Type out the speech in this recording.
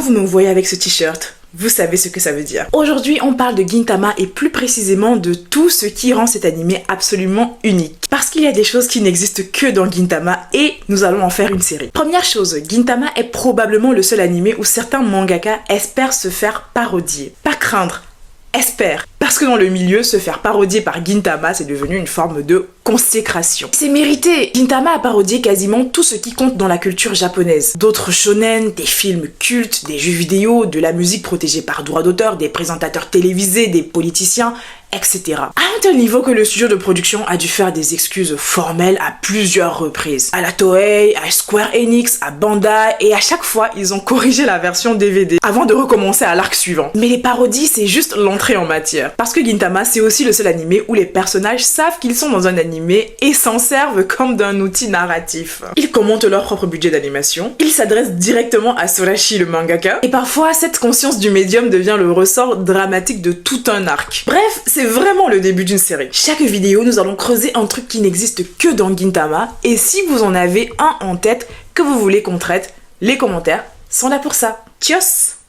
Quand vous me voyez avec ce t-shirt, vous savez ce que ça veut dire. Aujourd'hui, on parle de Gintama et plus précisément de tout ce qui rend cet animé absolument unique. Parce qu'il y a des choses qui n'existent que dans Gintama et nous allons en faire une série. Première chose, Gintama est probablement le seul animé où certains mangaka espèrent se faire parodier. Pas craindre, espère. Parce que dans le milieu, se faire parodier par Gintama, c'est devenu une forme de consécration. C'est mérité. Gintama a parodié quasiment tout ce qui compte dans la culture japonaise. D'autres shonen, des films cultes, des jeux vidéo, de la musique protégée par droit d'auteur, des présentateurs télévisés, des politiciens, etc. À un tel niveau que le studio de production a dû faire des excuses formelles à plusieurs reprises. À la Toei, à Square Enix, à Bandai, et à chaque fois, ils ont corrigé la version DVD avant de recommencer à l'arc suivant. Mais les parodies, c'est juste l'entrée en matière. Parce que Gintama, c'est aussi le seul animé où les personnages savent qu'ils sont dans un animé et s'en servent comme d'un outil narratif. Ils commentent leur propre budget d'animation, ils s'adressent directement à Sorashi le mangaka, et parfois, cette conscience du médium devient le ressort dramatique de tout un arc. Bref, c'est vraiment le début d'une série. Chaque vidéo, nous allons creuser un truc qui n'existe que dans Gintama, et si vous en avez un en tête que vous voulez qu'on traite, les commentaires sont là pour ça. Tchuss!